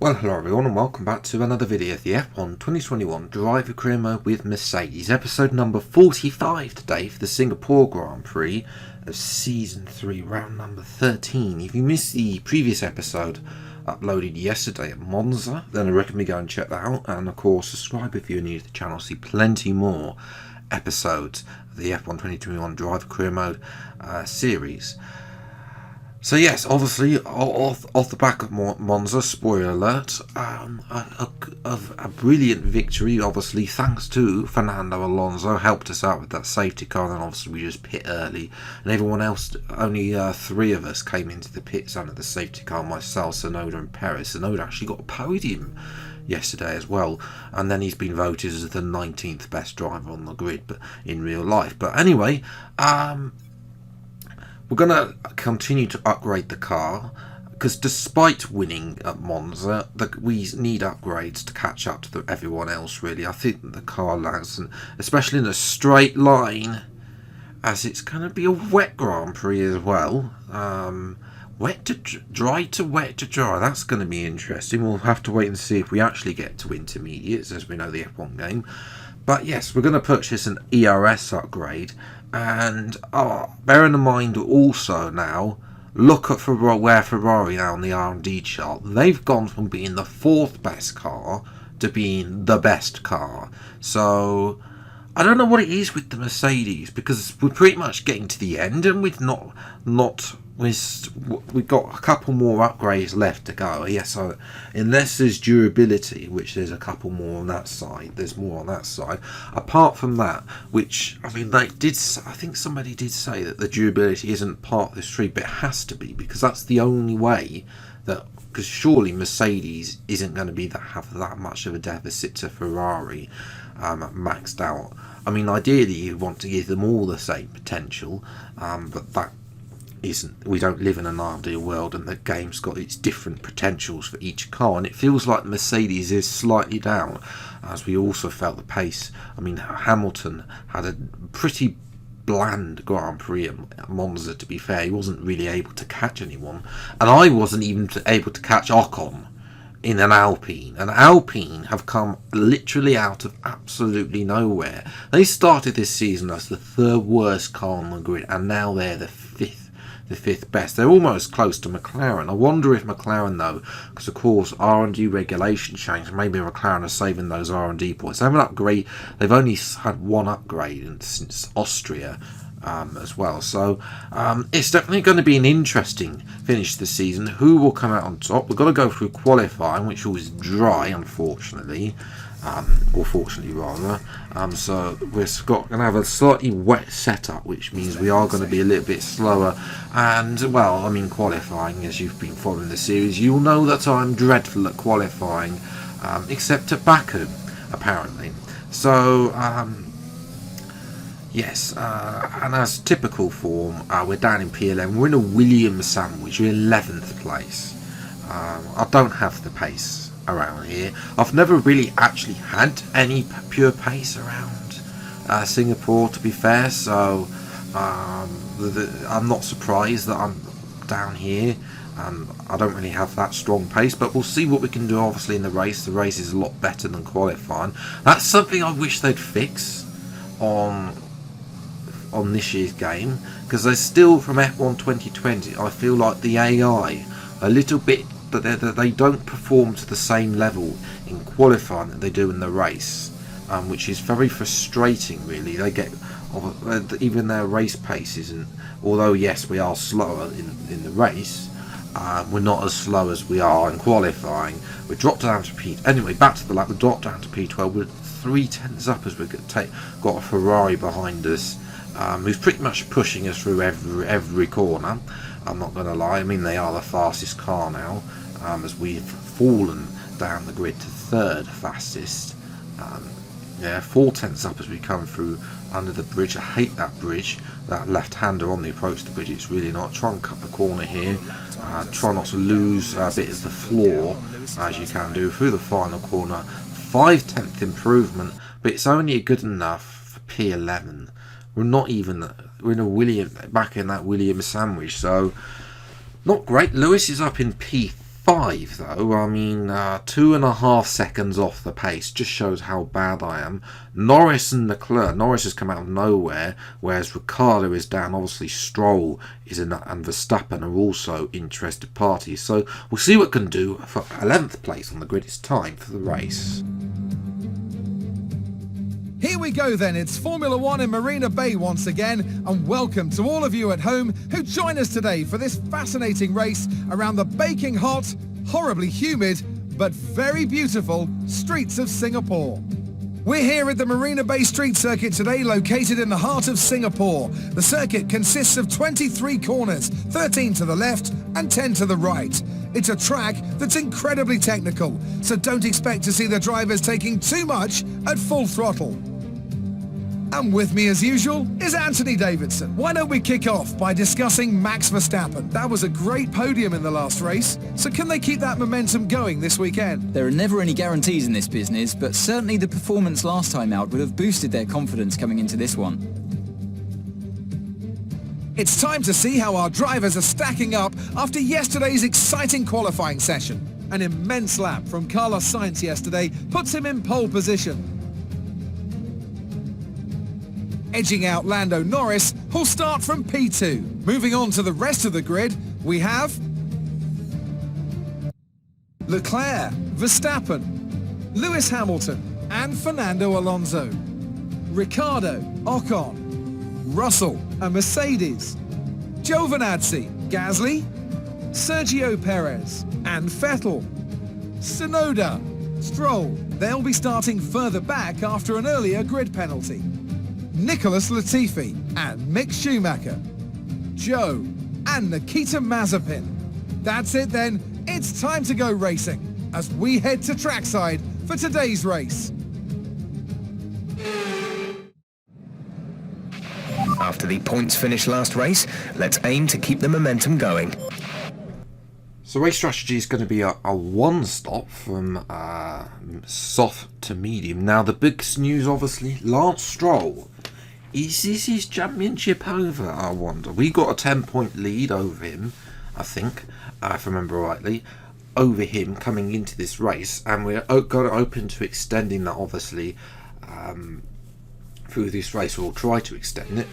Well, hello everyone and welcome back to another video of the F1 2021 Driver Career Mode with Mercedes, episode number 45 today for the Singapore Grand Prix of Season 3, round number 13. If you missed the previous episode uploaded yesterday at Monza, then I recommend you go and check that out, and of course subscribe if you're new to the channel to see plenty more episodes of the F1 2021 Driver Career Mode series. So yes, obviously, off the back of Monza, spoiler alert, a brilliant victory, obviously, thanks to Fernando Alonso, helped us out with that safety car, and then obviously we just pit early, and everyone else, only three of us came into the pits under the safety car, myself, Tsunoda and Perez. Tsunoda actually got a podium yesterday as well, and then he's been voted as the 19th best driver on the grid, but in real life. But anyway, we're going to continue to upgrade the car, because despite winning at Monza, we need upgrades to catch up to everyone else, really. I think the car lands, and especially in a straight line, as it's going to be a wet Grand Prix as well. Wet to dry to wet to dry. That's going to be interesting. We'll have to wait and see if we actually get to intermediates, as we know the F1 game. But yes, we're going to purchase an ERS upgrade. And bearing in mind also now, look at where Ferrari now on the R&D chart. They've gone from being the fourth best car to being the best car. So I don't know what it is with the Mercedes, because we're pretty much getting to the end, and we've we've got a couple more upgrades left to go. Yes, so unless there's durability, which there's a couple more on that side, there's more on that side. Apart from that, which I mean, I think somebody did say that the durability isn't part of the street, but it has to be, because that's the only way that. Because surely Mercedes isn't going to have that much of a deficit to Ferrari maxed out. I mean, ideally you want to give them all the same potential, but that isn't. We don't live in an ideal world, and the game's got its different potentials for each car, and it feels like Mercedes is slightly down, as we also felt the pace. I mean, Hamilton had a pretty bland Grand Prix at Monza, to be fair. He wasn't really able to catch anyone, and I wasn't even able to catch Ocon in an Alpine. And Alpine have come literally out of absolutely nowhere. They started this season as the third worst car on the grid, and now they're the fifth best. They're almost close to McLaren. I wonder if McLaren, though, because of course R&D regulation changed, maybe McLaren are saving those R&D points. They have an upgrade. They've only had one upgrade since Austria as well. So it's definitely going to be an interesting finish this season. Who will come out on top? We've got to go through qualifying, which was dry, unfortunately. Or fortunately rather, so we're going to have a slightly wet setup, which means we are going to be a little bit slower. And well, I mean, qualifying, as you've been following the series, you'll know that I'm dreadful at qualifying, except at Baku, apparently. So yes, and as typical form, we're down in P11. We're in a Williams sandwich. We're 11th place. I don't have the pace around here. I've never really actually had any pure pace around Singapore, to be fair, so I'm not surprised that I'm down here. I don't really have that strong pace, but we'll see what we can do obviously in the race. The race is a lot better than qualifying. That's something I wish they'd fix on this year's game, because they're still from F1 2020. I feel like the AI a little bit, that they don't perform to the same level in qualifying that they do in the race, which is very frustrating, really. They get even their race pace isn't, although yes, we are slower in the race, we're not as slow as we are in qualifying. We dropped down to P. Anyway, back to the lap. We dropped down to P12. We're 3/10 up as we got a Ferrari behind us, who's pretty much pushing us through every corner. I'm not going to lie. I mean, they are the fastest car now, as we've fallen down the grid to third fastest. Yeah, 4/10 up as we come through under the bridge. I hate that bridge, that left-hander on the approach to the bridge. It's really not. Try and cut the corner here. Try not to lose a bit of the floor, as you can do through the final corner. 5/10 improvement, but it's only good enough for P11. We're in back in that Williams sandwich, so not great. Lewis is up in P3. 5 though, I mean 2.5 seconds off the pace just shows how bad I am. Norris and Leclerc, Norris has come out of nowhere, whereas Ricciardo is down. Obviously Stroll is in that, and Verstappen are also interested parties, so we'll see what can do for 11th place on the grid. It's time for the race. Here we go then, it's Formula One in Marina Bay once again, and welcome to all of you at home who join us today for this fascinating race around the baking hot, horribly humid, but very beautiful streets of Singapore. We're here at the Marina Bay Street Circuit today, located in the heart of Singapore. The circuit consists of 23 corners, 13 to the left and 10 to the right. It's a track that's incredibly technical, so don't expect to see the drivers taking too much at full throttle. And with me as usual is Anthony Davidson. Why don't we kick off by discussing Max Verstappen? That was a great podium in the last race, so can they keep that momentum going this weekend? There are never any guarantees in this business, but certainly the performance last time out would have boosted their confidence coming into this one. It's time to see how our drivers are stacking up after yesterday's exciting qualifying session. An immense lap from Carlos Sainz yesterday puts him in pole position. Edging out Lando Norris, who'll start from P2. Moving on to the rest of the grid, we have Leclerc, Verstappen, Lewis Hamilton and Fernando Alonso, Ricciardo, Ocon, Russell and Mercedes, Giovinazzi, Gasly, Sergio Perez and Vettel, Tsunoda, Stroll. They'll be starting further back after an earlier grid penalty. Nicholas Latifi and Mick Schumacher, Joe and Nikita Mazepin. That's it then, it's time to go racing as we head to trackside for today's race. After the points finish last race, let's aim to keep the momentum going. So race strategy is going to be a one stop from soft to medium. Now the big news, obviously, Lance Stroll. Is this his championship over, I wonder? We got a 10-point lead over him, I think, if I remember rightly, over him coming into this race, and we're going to open to extending that, obviously, through this race. We'll try to extend it.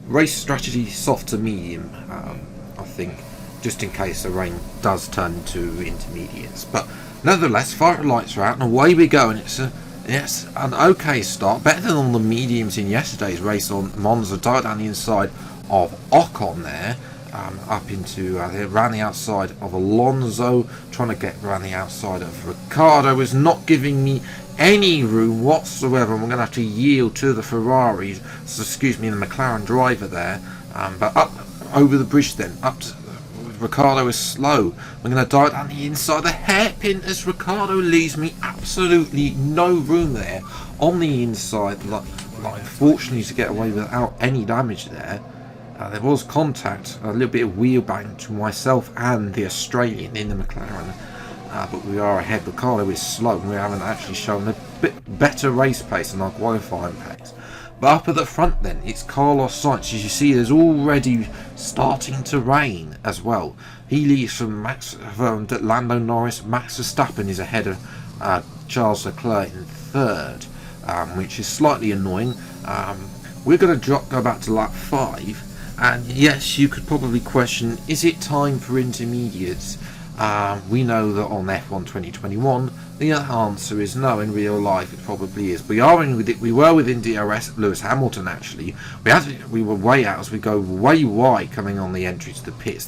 Race strategy soft to medium, I think, just in case the rain does turn into intermediates. But nevertheless, fire lights are out and away we go, and it's an okay start, better than all the mediums in yesterday's race on Monza. Died down the inside of Ocon there, up into around the outside of Alonso, trying to get around the outside of Ricciardo. Is not giving me any room whatsoever. I'm going to have to yield to the Ferrari, so excuse me, the McLaren driver there. But up over the bridge then, up to Ricciardo is slow. We're going to dive down the inside. The hairpin as Ricciardo leaves me absolutely no room there on the inside. Like fortunately to get away without any damage there. There was contact, a little bit of wheel bang to myself and the Australian in the McLaren. But we are ahead. Ricciardo is slow and we haven't actually shown a bit better race pace than our qualifying pace. But up at the front then, it's Carlos Sainz. As you see, there's already starting to rain as well. He leads from Lando Norris. Max Verstappen is ahead of Charles Leclerc in third, which is slightly annoying. We're going to go back to lap 5. And yes, you could probably question, is it time for intermediates? We know that on F1 2021, the answer is no. In real life, it probably is. We were within DRS. Lewis Hamilton actually. We were way out as we go way wide coming on the entry to the pits.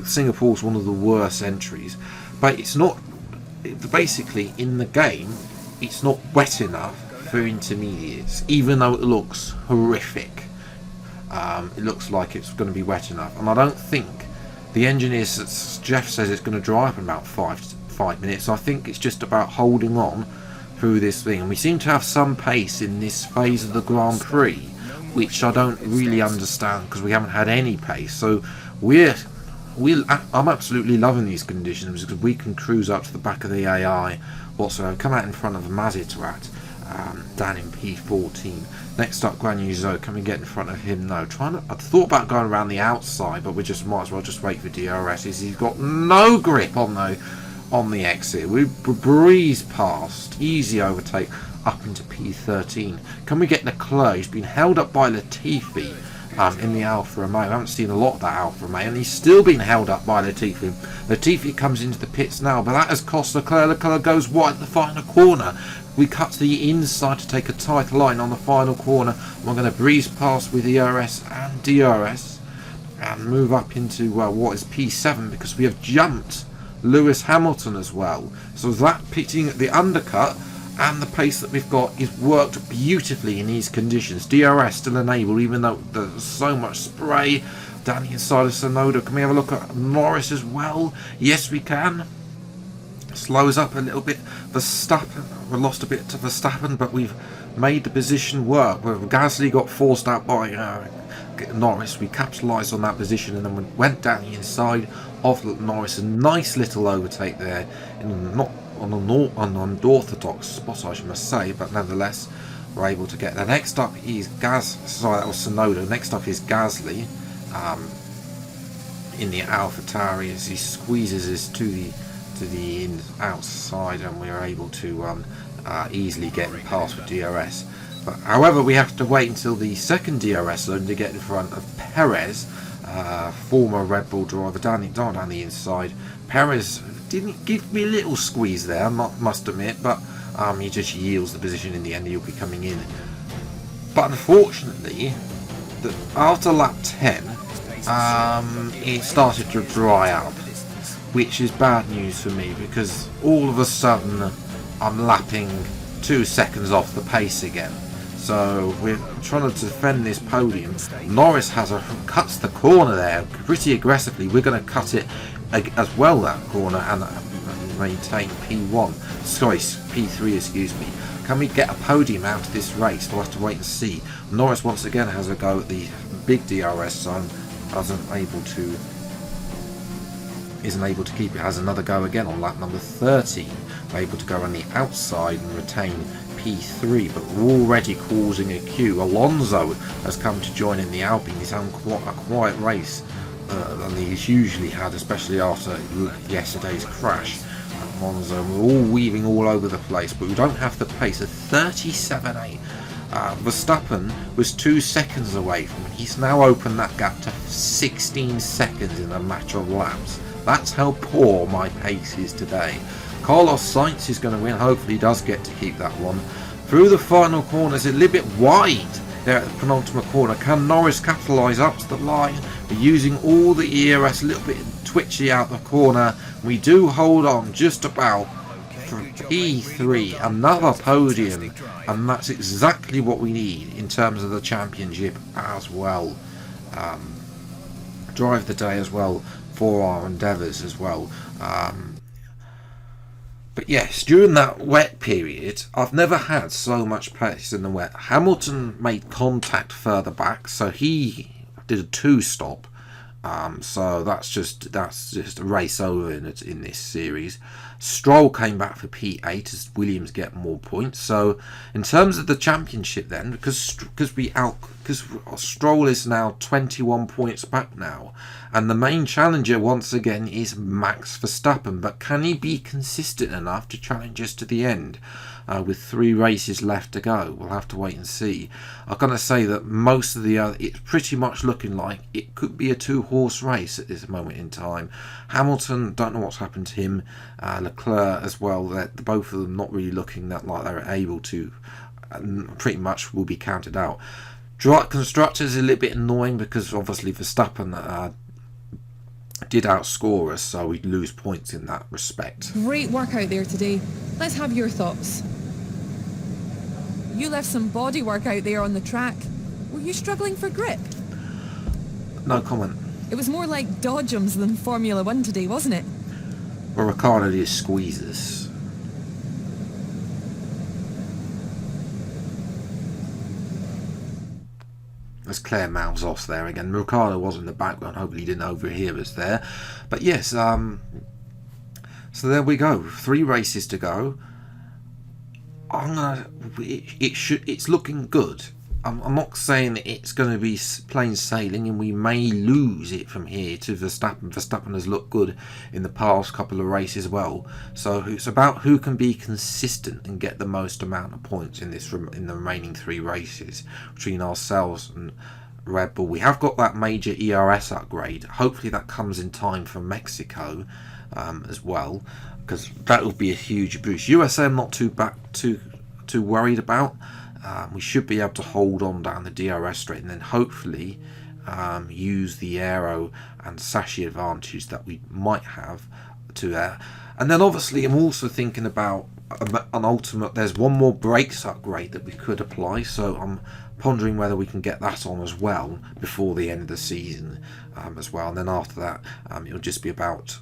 Singapore's one of the worst entries, but it's not. Basically, in the game, it's not wet enough for intermediates, even though it looks horrific. It looks like it's going to be wet enough, and I don't think the engineers, Jeff says it's going to dry up in about 5 minutes. I think it's just about holding on through this thing, and we seem to have some pace in this phase of the Grand Prix, which I don't really understand because we haven't had any pace. So I'm absolutely loving these conditions because we can cruise up to the back of the AI whatsoever, come out in front of Mazitrat, down in P14. Next up, Guanyuzo. Can we get in front of him? No. I thought about going around the outside, but we just might as well just wait for DRS. He's got no grip on the exit. We breeze past, easy overtake up into P13. Can we get Leclerc? He's been held up by Latifi in the Alfa Romeo. I haven't seen a lot of that Alfa Romeo, and he's still been held up by Latifi. Latifi comes into the pits now, but that has cost Leclerc. Leclerc goes wide at the final corner. We cut to the inside to take a tight line on the final corner. We're going to breeze past with ERS and DRS and move up into what is P7, because we have jumped Lewis Hamilton as well. So that pitting the undercut and the pace that we've got is worked beautifully in these conditions. DRS still enabled, even though there's so much spray down the inside of Tsunoda. Can we have a look at Norris as well? Yes, we can. Slows up a little bit. Verstappen, we lost a bit to Verstappen, but we've made the position work. Where Gasly got forced out by Norris, we capitalised on that position and then we went down the inside of Norris. A nice little overtake there, not on an unorthodox spot, I must say, but nevertheless we're able to get there. Next up is sorry, that was Tsunoda. Next up is Gasly in the AlphaTauri as he squeezes us to the outside, and we're able to easily get past with DRS. But however, we have to wait until the second DRS zone to get in front of Perez, former Red Bull driver, down the inside. Perez didn't give me a little squeeze there, I must admit, but he just yields the position in the end. He'll be coming in. But unfortunately, after lap 10, it started to dry up, which is bad news for me, because all of a sudden I'm lapping 2 seconds off the pace again. So we're trying to defend this podium. Norris cuts the corner there pretty aggressively. We're going to cut it as well, that corner, and maintain P3, excuse me. Can we get a podium out of this race? We'll have to wait and see. Norris once again has a go at the big DRS zone, isn't able to keep it. Has another go again on lap number 13. We're able to go on the outside and retain P3, but we're already causing a queue. Alonso has come to join in the Alpine. He's having a quiet race than he's usually had, especially after yesterday's crash. Alonso, we're all weaving all over the place, but we don't have the pace. A 37.8. Verstappen was 2 seconds away from him. He's now opened that gap to 16 seconds in a matter of laps. That's how poor my pace is today. Carlos Sainz is going to win. Hopefully he does get to keep that one. Through the final corners, a little bit wide there at the penultimate corner. Can Norris capitalise up to the line? We're using all the ERS, a little bit twitchy out the corner. We do hold on just about for P3, another podium, and that's exactly what we need in terms of the championship as well. Drive the day as well for our endeavours as well. But yes, during that wet period, I've never had so much pace in the wet. Hamilton made contact further back, so he did a 2-stop. So that's just a race over in this series. Stroll came back for P8 as Williams get more points. So in terms of the championship, then, because Stroll is now 21 points back now, and the main challenger once again is Max Verstappen. But can he be consistent enough to challenge us to the end? With 3 races left to go, we'll have to wait and see. I'm going to say that most of the other, it's pretty much looking like it could be a 2-horse race at this moment in time. Hamilton, don't know what's happened to him. Leclerc as well. That both of them not really looking that like they're able to. Pretty much will be counted out. Constructors is a little bit annoying because obviously Verstappen did outscore us, so we'd lose points in that respect. Great work out there today. Let's have your thoughts. You left some body work out there on the track. Were you struggling for grip? No comment. It was more like dodgems than Formula 1 today, wasn't it? Well, Ricardo did squeezes. As Claire mouths off there again. Ricardo was in the background. Hopefully he didn't overhear us there. But yes, so there we go. 3 races to go. It's looking good. I'm not saying that it's going to be plain sailing and we may lose it from here to Verstappen. Verstappen has looked good in the past couple of races as well. So it's about who can be consistent and get the most amount of points in the remaining 3 races between ourselves and Red Bull. We have got that major ERS upgrade. Hopefully that comes in time for Mexico as well, because that will be a huge boost. USA I'm not too worried about. We should be able to hold on down the DRS straight and then hopefully use the aero and Sashi advantage that we might have to there. And then obviously I'm also thinking about an ultimate. There's one more brakes upgrade that we could apply, so I'm pondering whether we can get that on as well before the end of the season as well. And then after that it'll just be about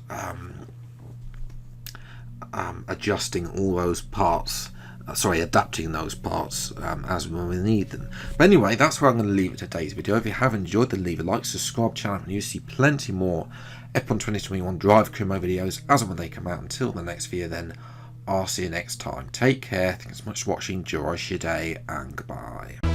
adjusting all those parts. Adapting those parts as when we need them. But anyway, that's where I'm going to leave it today's video. If you have enjoyed, then leave a like, subscribe channel, and you see plenty more F1 2021 Drive Career Mode videos as and when they come out. Until the next video, then I'll see you next time. Take care. Thanks so much for watching. Enjoy your day, and goodbye.